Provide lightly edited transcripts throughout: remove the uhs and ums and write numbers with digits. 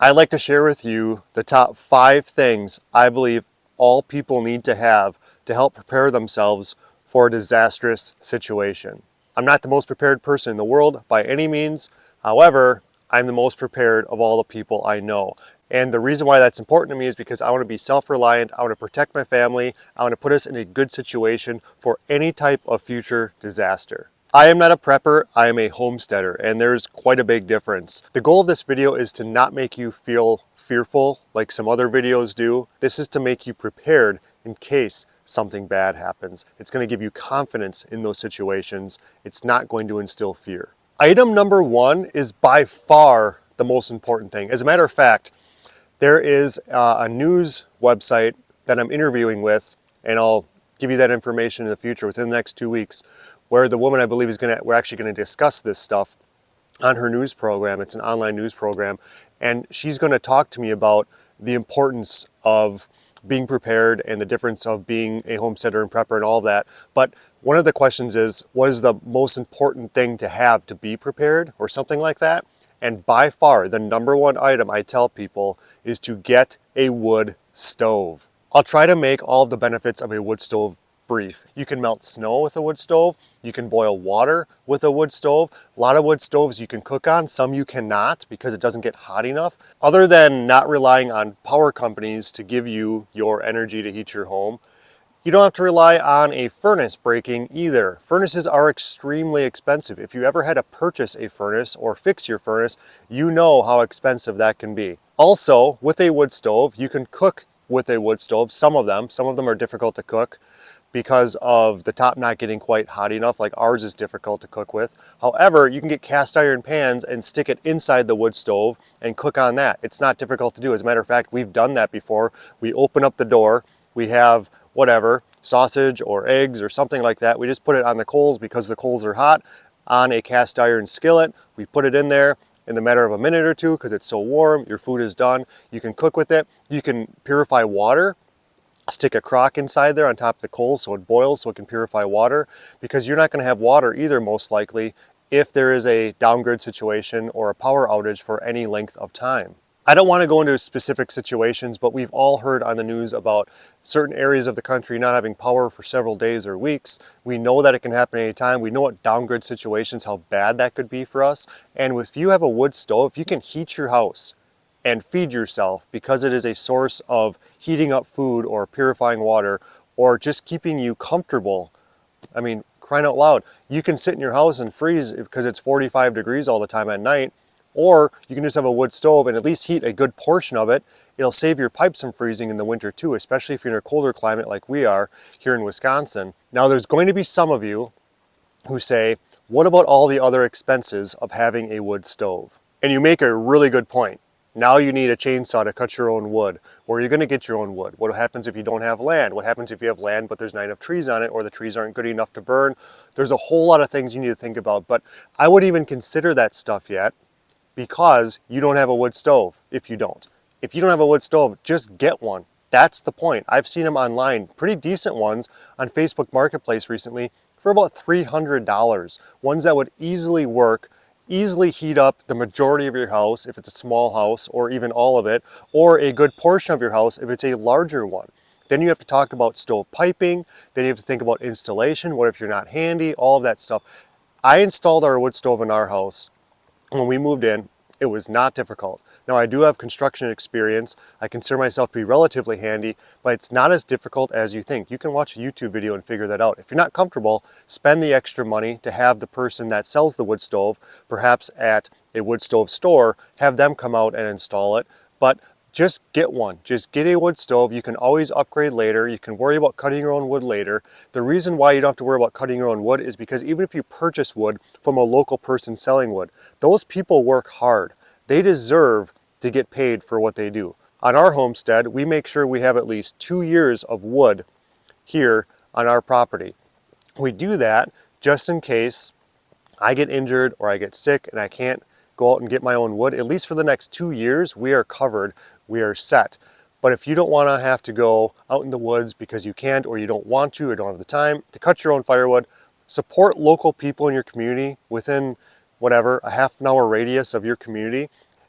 I'd like to share with you the top 5 things I believe all people need to have to help prepare themselves for a disastrous situation. I'm not the most prepared person in the world by any means. However, I'm the most prepared of all the people I know. And the reason why that's important to me is because I want to be self-reliant, I want to protect my family, I want to put us in a good situation for any type of future disaster. I am not a prepper, I am a homesteader, and there's quite a big difference. The goal of this video is to not make you feel fearful like some other videos do. This is to make you prepared in case something bad happens. It's going to give you confidence in those situations. It's not going to instill fear. Item number 1 is by far the most important thing. As a matter of fact, there is a news website that I'm interviewing with, and I'll give you that information in the future within the next 2 weeks, where the woman I believe we're actually going to discuss this stuff on her news program. It's an online news program, and she's going to talk to me about the importance of being prepared and the difference of being a homesteader and prepper and all of that. But one of the questions is, what is the most important thing to have to be prepared, or something like that? And by far, the number 1 item I tell people is to get a wood stove. I'll try to make all of the benefits of a wood stove brief. You can melt snow with a wood stove. You can boil water with a wood stove. A lot of wood stoves you can cook on, some you cannot because it doesn't get hot enough. Other than not relying on power companies to give you your energy to heat your home, you don't have to rely on a furnace breaking either. Furnaces are extremely expensive. If you ever had to purchase a furnace or fix your furnace, you know how expensive that can be. Also, with a wood stove, you can cook with a wood stove. Some of them are difficult to cook because of the top not getting quite hot enough, like ours is difficult to cook with. However, you can get cast iron pans and stick it inside the wood stove and cook on that. It's not difficult to do. As a matter of fact, we've done that before. We open up the door, we have whatever, sausage or eggs or something like that. We just put it on the coals because the coals are hot on a cast iron skillet. We put it in there in the matter of a minute or two because it's so warm. Your food is done. You can cook with it. You can purify water. Stick a crock inside there on top of the coals so it boils so it can purify water, because you're not going to have water either, most likely, if there is a downgrid situation or a power outage for any length of time. I don't want to go into specific situations, but we've all heard on the news about certain areas of the country not having power for several days or weeks. We know that it can happen anytime. We know what downgrid situations, how bad that could be for us. And if you have a wood stove, if you can heat your house and feed yourself, because it is a source of heating up food or purifying water or just keeping you comfortable. I mean, crying out loud, you can sit in your house and freeze because it's 45 degrees all the time at night, or you can just have a wood stove and at least heat a good portion of it. It'll save your pipes from freezing in the winter too, especially if you're in a colder climate like we are here in Wisconsin. Now, there's going to be some of you who say, what about all the other expenses of having a wood stove? And you make a really good point. Now you need a chainsaw to cut your own wood. Where are you going to get your own wood? What happens if you don't have land? What happens if you have land but there's not enough trees on it, or the trees aren't good enough to burn? There's a whole lot of things you need to think about, but I wouldn't even consider that stuff yet because you don't have a wood stove if you don't. If you don't have a wood stove, just get one. That's the point. I've seen them online, pretty decent ones on Facebook Marketplace recently for about $300. Ones that would easily work, easily heat up the majority of your house if it's a small house, or even all of it, or a good portion of your house if it's a larger one. Then you have to talk about stove piping, then you have to think about installation, what if you're not handy, all of that stuff. I installed our wood stove in our house when we moved in. It was not difficult. Now, I do have construction experience. I consider myself to be relatively handy, but it's not as difficult as you think. You can watch a YouTube video and figure that out. If you're not comfortable, spend the extra money to have the person that sells the wood stove, perhaps at a wood stove store, have them come out and install it. But just get one. Just get a wood stove. You can always upgrade later. You can worry about cutting your own wood later. The reason why you don't have to worry about cutting your own wood is because even if you purchase wood from a local person selling wood, those people work hard. They deserve to get paid for what they do. On our homestead, we make sure we have at least 2 years of wood here on our property. We do that just in case I get injured or I get sick and I can't go out and get my own wood. At least for the next 2 years, we are covered, we are set. But if you don't want to have to go out in the woods because you can't, or you don't want to, or don't have the time to cut your own firewood, support local people in your community within whatever, a half an hour radius of your community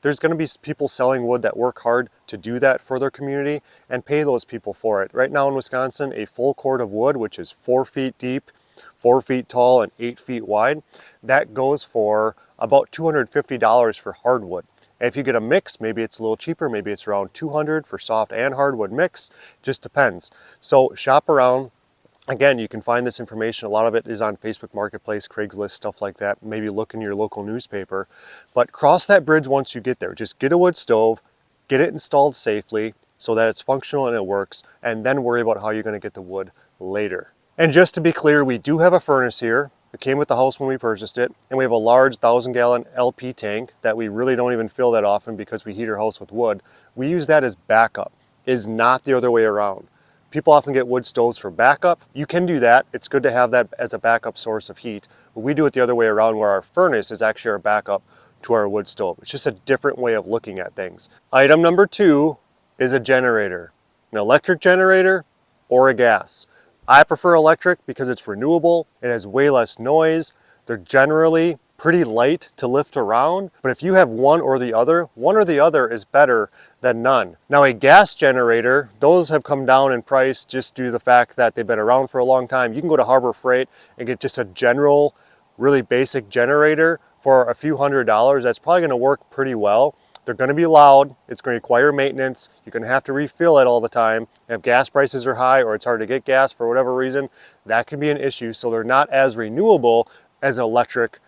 there's going to be people selling wood that work hard to do that for their community and pay those people for it. Right now in Wisconsin, a full cord of wood, which is 4 feet deep, 4 feet tall, and 8 feet wide, that goes for about $250 for hardwood. And if you get a mix, maybe it's a little cheaper, maybe it's around $200 for soft and hardwood mix, just depends. So shop around. Again, you can find this information. A lot of it is on Facebook Marketplace, Craigslist, stuff like that. Maybe look in your local newspaper. But cross that bridge once you get there. Just get a wood stove, get it installed safely so that it's functional and it works, and then worry about how you're going to get the wood later. And just to be clear, we do have a furnace here. It came with the house when we purchased it, and we have a large 1,000-gallon LP tank that we really don't even fill that often because we heat our house with wood. We use that as backup. It is not the other way around. People often get wood stoves for backup. You can do that. It's good to have that as a backup source of heat. But we do it the other way around, where our furnace is actually our backup to our wood stove. It's just a different way of looking at things. Item number 2 is a generator. An electric generator or a gas. I prefer electric because it's renewable. It has way less noise. They're generally pretty light to lift around, but if you have one or the other is better than none. Now a gas generator, those have come down in price just due to the fact that they've been around for a long time. You can go to Harbor Freight and get just a general, really basic generator for a few $100s. That's probably going to work pretty well. They're going to be loud, it's going to require maintenance, you're going to have to refill it all the time. And if gas prices are high or it's hard to get gas for whatever reason, that can be an issue. So they're not as renewable as an electric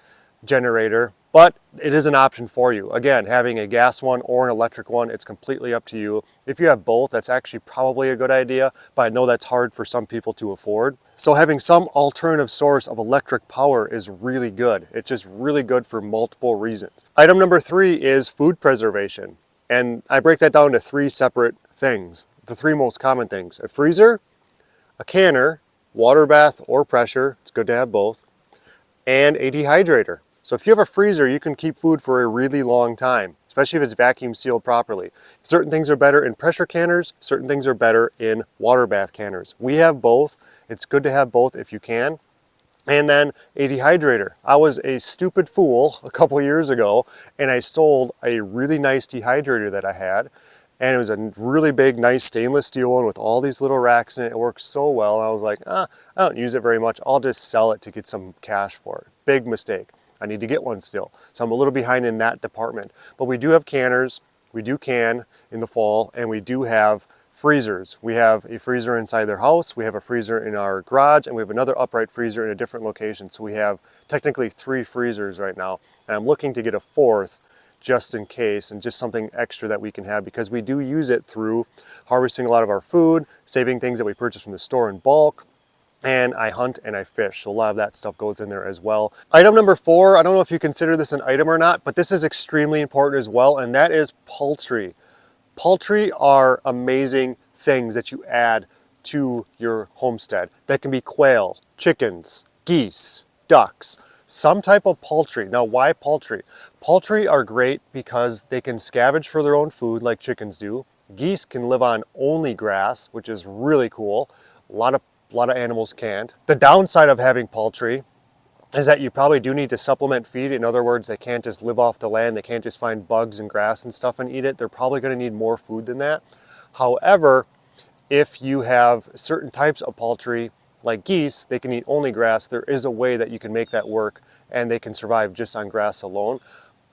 generator, but it is an option for you. Again, having a gas one or an electric one, it's completely up to you. If you have both, that's actually probably a good idea, but I know that's hard for some people to afford. So having some alternative source of electric power is really good. It's just really good for multiple reasons. Item number 3 is food preservation. And I break that down to 3 separate things. The 3 most common things: a freezer, a canner, water bath or pressure, it's good to have both, and a dehydrator. So if you have a freezer, you can keep food for a really long time, especially if it's vacuum sealed properly. Certain things are better in pressure canners, certain things are better in water bath canners. We have both. It's good to have both if you can. And then a dehydrator. I was a stupid fool a couple years ago, and I sold a really nice dehydrator that I had. And it was a really big, nice stainless steel one with all these little racks in it. It works so well. And I was like, I don't use it very much. I'll just sell it to get some cash for it. Big mistake. I need to get one still. So I'm a little behind in that department. But we do have canners. We do can in the fall, and we do have freezers. We have a freezer inside their house. We have a freezer in our garage, and we have another upright freezer in a different location. So we have technically 3 freezers right now. And I'm looking to get a 4th just in case, and just something extra that we can have, because we do use it through harvesting a lot of our food, saving things that we purchase from the store in bulk, and I hunt and I fish, so a lot of that stuff goes in there as well. Item number 4, I don't know if you consider this an item or not, but this is extremely important as well, and that is poultry. Poultry are amazing things that you add to your homestead. That can be quail, chickens, geese, ducks, some type of poultry. Now, why poultry? Poultry are great because they can scavenge for their own food like chickens do. Geese can live on only grass, which is really cool. A lot of animals can't. The downside of having poultry is that you probably do need to supplement feed. In other words, they can't just live off the land. They can't just find bugs and grass and stuff and eat it. They're probably going to need more food than that. However, if you have certain types of poultry, like geese, they can eat only grass. There is a way that you can make that work, and they can survive just on grass alone.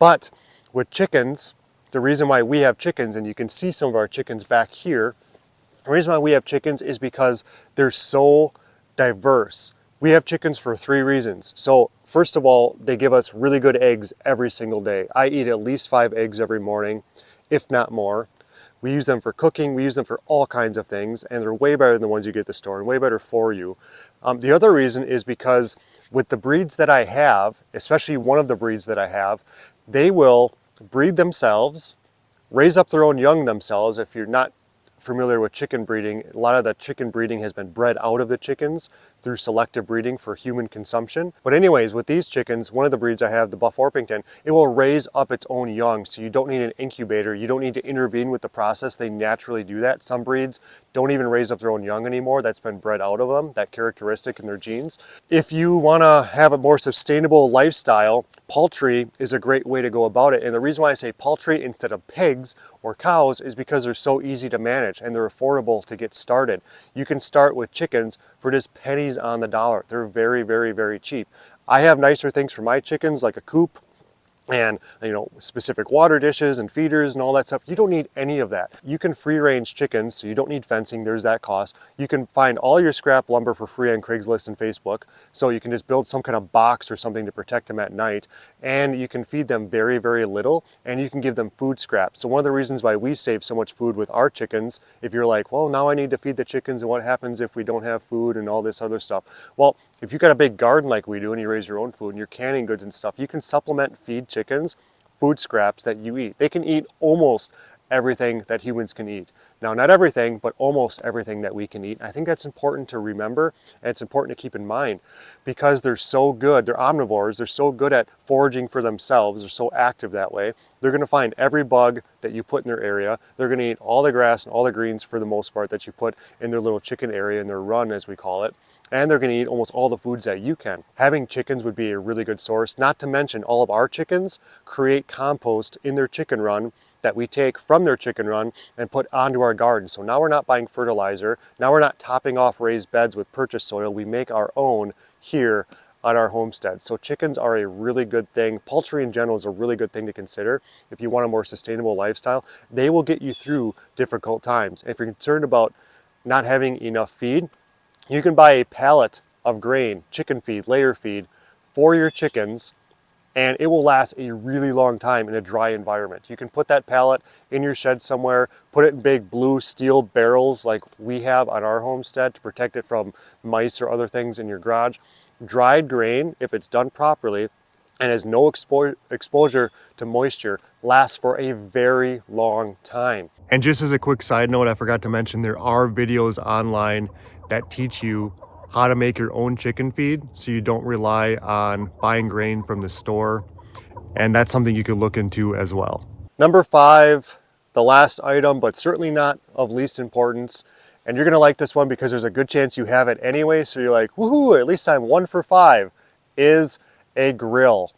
But with chickens, the reason why we have chickens, and you can see some of our chickens back here, the reason why we have chickens is because they're so diverse. We have chickens for 3 reasons. So first of all, they give us really good eggs every single day. I eat at least 5 eggs every morning, if not more. We use them for cooking, we use them for all kinds of things, and they're way better than the ones you get at the store, and way better for you. The other reason is because with the breeds that I have, especially one of the breeds that I have, they will breed themselves, raise up their own young themselves. If you're not familiar with chicken breeding, a lot of the chicken breeding has been bred out of the chickens through selective breeding for human consumption. But anyways, with these chickens, one of the breeds I have, the Buff Orpington, it will raise up its own young, so you don't need an incubator. You don't need to intervene with the process. They naturally do that. Some breeds don't even raise up their own young anymore. That's been bred out of them, that characteristic in their genes. If you want to have a more sustainable lifestyle, poultry is a great way to go about it. And the reason why I say poultry instead of pigs or cows is because they're so easy to manage and they're affordable to get started. You can start with chickens for just pennies on the dollar. They're very, very, very cheap. I have nicer things for my chickens, like a coop and specific water dishes and feeders and all that stuff. You don't need any of that. You can free range chickens, so you don't need fencing. There's that cost. You can find all your scrap lumber for free on Craigslist and Facebook, so you can just build some kind of box or something to protect them at night, and you can feed them very, very little, and you can give them food scraps. So one of the reasons why we save so much food with our chickens, if you're like, well, now I need to feed the chickens, and what happens if we don't have food and all this other stuff? Well, if you've got a big garden like we do and you raise your own food and you're canning goods and stuff, you can supplement feed chickens food scraps that you eat. They can eat almost everything that humans can eat. Now, not everything, but almost everything that we can eat. I think that's important to remember, and it's important to keep in mind because they're so good. They're omnivores. They're so good at foraging for themselves. They're so active that way. They're going to find every bug that you put in their area. They're going to eat all the grass and all the greens for the most part that you put in their little chicken area, in their run as we call it. And they're going to eat almost all the foods that you can. Having chickens would be a really good source. Not to mention, all of our chickens create compost in their chicken run that we take from their chicken run and put onto our garden. So now we're not buying fertilizer. Now we're not topping off raised beds with purchased soil. We make our own here on our homestead. So chickens are a really good thing. Poultry in general is a really good thing to consider if you want a more sustainable lifestyle. They will get you through difficult times. If you're concerned about not having enough feed, you can buy a pallet of grain, chicken feed, layer feed for your chickens, and it will last a really long time in a dry environment. You can put that pallet in your shed somewhere, put it in big blue steel barrels like we have on our homestead to protect it from mice or other things in your garage. Dried grain, if it's done properly and has no exposure to moisture, lasts for a very long time. And just as a quick side note, I forgot to mention there are videos online that teach you how to make your own chicken feed so you don't rely on buying grain from the store. And that's something you could look into as well. Number 5, the last item, but certainly not of least importance. And you're gonna like this one because there's a good chance you have it anyway. So you're like, woohoo, at least I'm 1 for 5, is a grill.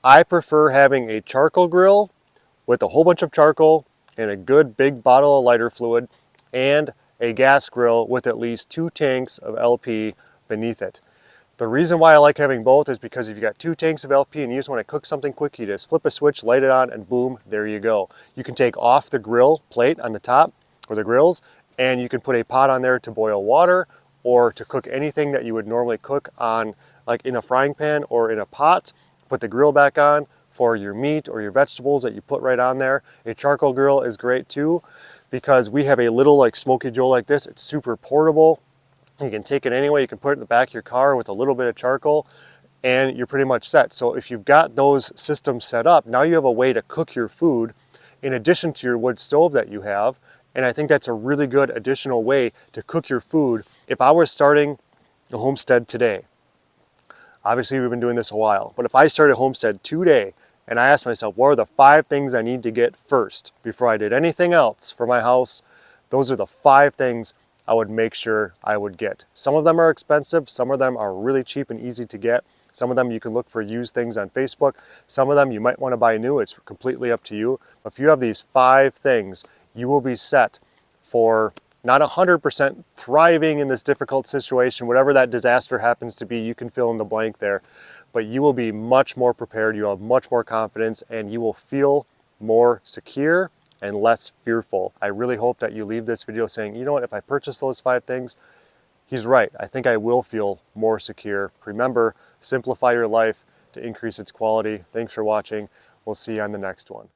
I prefer having a charcoal grill with a whole bunch of charcoal and a good big bottle of lighter fluid and a gas grill with at least 2 tanks of LP beneath it. The reason why I like having both is because if you got 2 tanks of LP and you just want to cook something quick, you just flip a switch, light it on, and boom, there you go. You can take off the grill plate on the top, or the grills, and you can put a pot on there to boil water or to cook anything that you would normally cook on, like in a frying pan or in a pot. Put the grill back on for your meat or your vegetables that you put right on there. A charcoal grill is great too, because we have a little like Smoky Joe like this. It's super portable. You can take it anyway. You can put it in the back of your car with a little bit of charcoal and you're pretty much set. So if you've got those systems set up, now you have a way to cook your food in addition to your wood stove that you have. And I think that's a really good additional way to cook your food. If I was starting a homestead today, obviously we've been doing this a while, but if I started a homestead today and I asked myself, what are the 5 things I need to get first before I did anything else for my house? Those are the 5 things I would make sure I would get. Some of them are expensive, some of them are really cheap and easy to get. Some of them you can look for used things on Facebook. Some of them you might want to buy new. It's completely up to you. If you have these 5 things, you will be set for not 100% thriving in this difficult situation. Whatever that disaster happens to be, you can fill in the blank there. But you will be much more prepared, you'll have much more confidence, and you will feel more secure and less fearful. I really hope that you leave this video saying, you know what, if I purchase those 5 things, he's right. I think I will feel more secure. Remember, simplify your life to increase its quality. Thanks for watching. We'll see you on the next one.